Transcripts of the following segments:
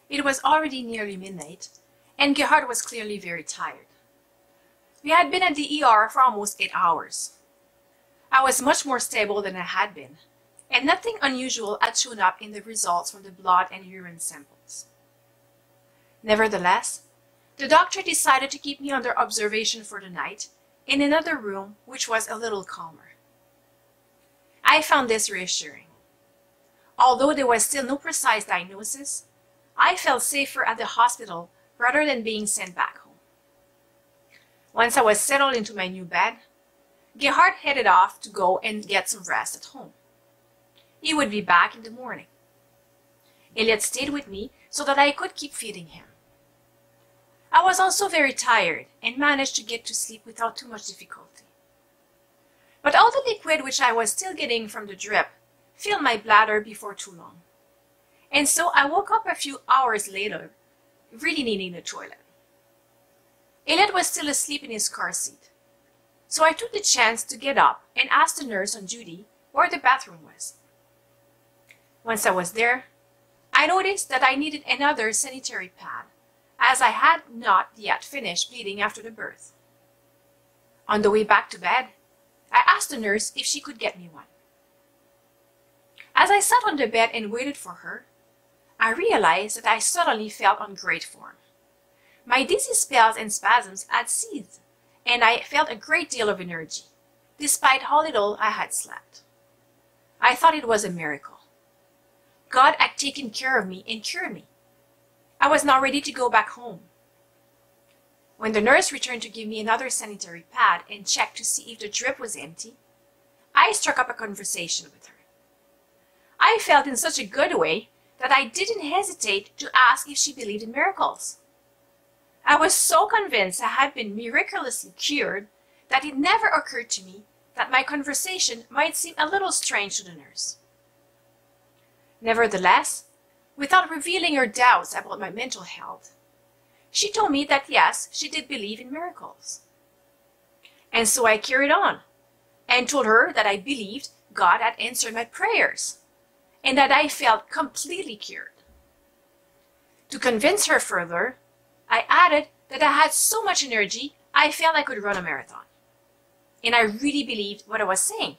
It was already nearly midnight, and Gerhard was clearly very tired. We had been at the ER for almost 8 hours. I was much more stable than I had been, and nothing unusual had shown up in the results from the blood and urine samples. Nevertheless, the doctor decided to keep me under observation for the night in another room which was a little calmer. I found this reassuring. Although there was still no precise diagnosis, I felt safer at the hospital rather than being sent back home. Once I was settled into my new bed, Gerhard headed off to go and get some rest at home. He would be back in the morning. Elliot stayed with me so that I could keep feeding him. I was also very tired and managed to get to sleep without too much difficulty. But all the liquid which I was still getting from the drip filled my bladder before too long. And so I woke up a few hours later, really needing the toilet. Elliot was still asleep in his car seat, so I took the chance to get up and ask the nurse on duty where the bathroom was. Once I was there, I noticed that I needed another sanitary pad, as I had not yet finished bleeding after the birth. On the way back to bed, I asked the nurse if she could get me one. As I sat on the bed and waited for her, I realized that I suddenly felt on great form. My dizzy spells and spasms had ceased, and I felt a great deal of energy, despite how little I had slept. I thought it was a miracle. God had taken care of me and cured me. I was now ready to go back home. When the nurse returned to give me another sanitary pad and checked to see if the drip was empty, I struck up a conversation with her. I felt in such a good way that I didn't hesitate to ask if she believed in miracles. I was so convinced I had been miraculously cured that it never occurred to me that my conversation might seem a little strange to the nurse. Nevertheless, without revealing her doubts about my mental health, she told me that yes, she did believe in miracles. And so I carried on and told her that I believed God had answered my prayers and that I felt completely cured. To convince her further, I added that I had so much energy I felt I could run a marathon. And I really believed what I was saying.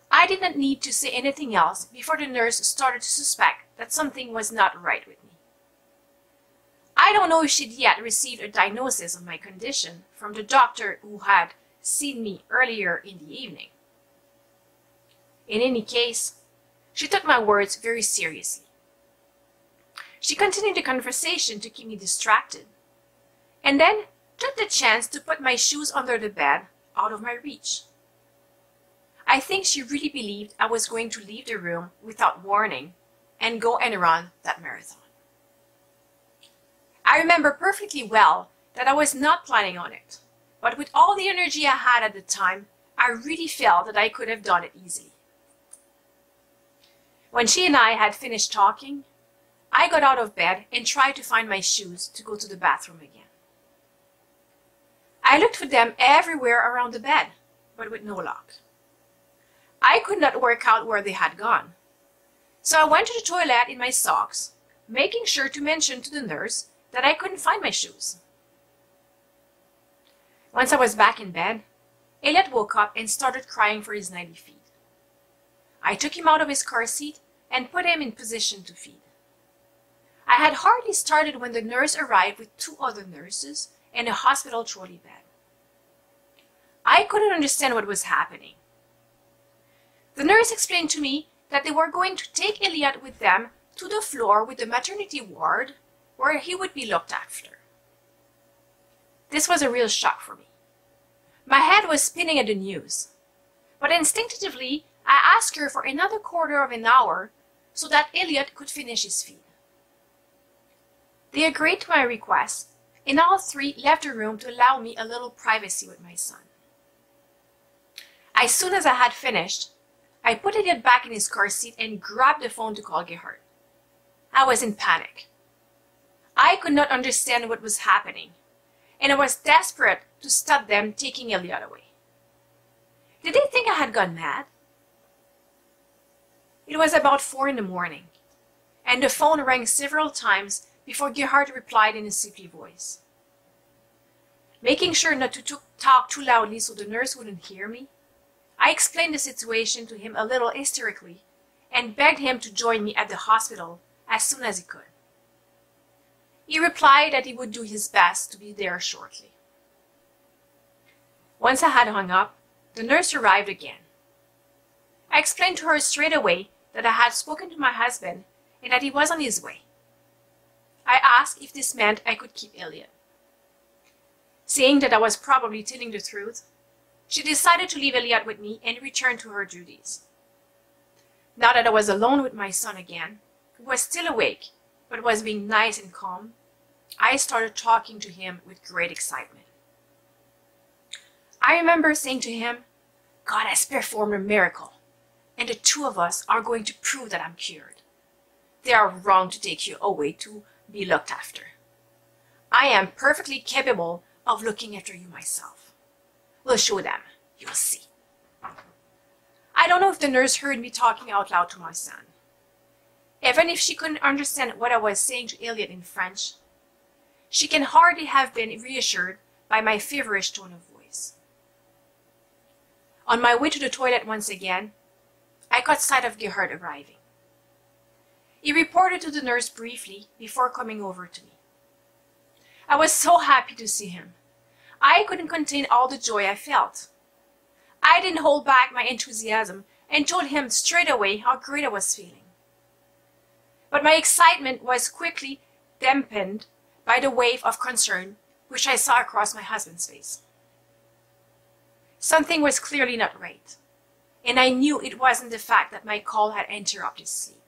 I did not need to say anything else before the nurse started to suspect that something was not right with me. I don't know if she'd yet received a diagnosis of my condition from the doctor who had seen me earlier in the evening. In any case, she took my words very seriously. She continued the conversation to keep me distracted, and then took the chance to put my shoes under the bed out of my reach. I think she really believed I was going to leave the room without warning and go and run that marathon. I remember perfectly well that I was not planning on it, but with all the energy I had at the time, I really felt that I could have done it easily. When she and I had finished talking, I got out of bed and tried to find my shoes to go to the bathroom again. I looked for them everywhere around the bed, but with no luck. I could not work out where they had gone, so I went to the toilet in my socks, making sure to mention to the nurse that I couldn't find my shoes. Once I was back in bed, Elliot woke up and started crying for his nighty feed. I took him out of his car seat and put him in position to feed. I had hardly started when the nurse arrived with 2 other nurses and a hospital trolley bed. I couldn't understand what was happening. The nurse explained to me that they were going to take Elliot with them to the floor with the maternity ward where he would be looked after. This was a real shock for me. My head was spinning at the news, but instinctively I asked her for another quarter of an hour so that Elliot could finish his feed. They agreed to my request, and all 3 left the room to allow me a little privacy with my son. As soon as I had finished, I put Elliot back in his car seat and grabbed the phone to call Gerhard. I was in panic. I could not understand what was happening, and I was desperate to stop them taking Elliot away. Did they think I had gone mad? It was about 4 in the morning, and the phone rang several times before Gerhard replied in a sleepy voice. Making sure not to talk too loudly so the nurse wouldn't hear me, I explained the situation to him a little hysterically and begged him to join me at the hospital as soon as he could. He replied that he would do his best to be there shortly. Once I had hung up, the nurse arrived again. I explained to her straight away that I had spoken to my husband and that he was on his way. I asked if this meant I could keep Elliot. Saying that I was probably telling the truth, she decided to leave Elliot with me and return to her duties. Now that I was alone with my son again, who was still awake but was being nice and calm, I started talking to him with great excitement. I remember saying to him, "God has performed a miracle, and the two of us are going to prove that I'm cured. They are wrong to take you away to be looked after. I am perfectly capable of looking after you myself. We'll show them. You'll see." I don't know if the nurse heard me talking out loud to my son. Even if she couldn't understand what I was saying to Elliot in French, she can hardly have been reassured by my feverish tone of voice. On my way to the toilet once again, I caught sight of Gerhard arriving. He reported to the nurse briefly before coming over to me. I was so happy to see him. I couldn't contain all the joy I felt. I didn't hold back my enthusiasm and told him straight away how great I was feeling. But my excitement was quickly dampened by the wave of concern which I saw across my husband's face. Something was clearly not right, and I knew it wasn't the fact that my call had interrupted sleep.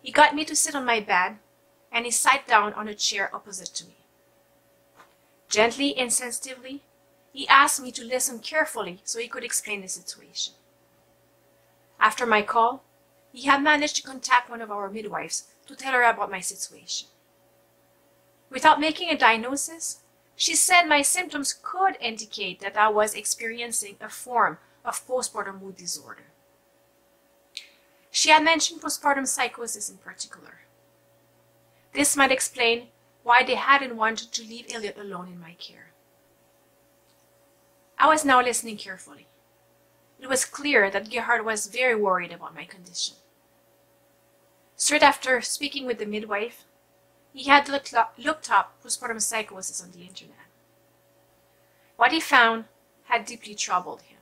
He got me to sit on my bed, and he sat down on a chair opposite to me. Gently and sensitively, he asked me to listen carefully so he could explain the situation. After my call, he had managed to contact one of our midwives to tell her about my situation. Without making a diagnosis, she said my symptoms could indicate that I was experiencing a form of postpartum mood disorder. She had mentioned postpartum psychosis in particular. This might explain why they hadn't wanted to leave Elliot alone in my care. I was now listening carefully. It was clear that Gerhard was very worried about my condition. Straight after speaking with the midwife, he had looked up postpartum psychosis on the internet. What he found had deeply troubled him.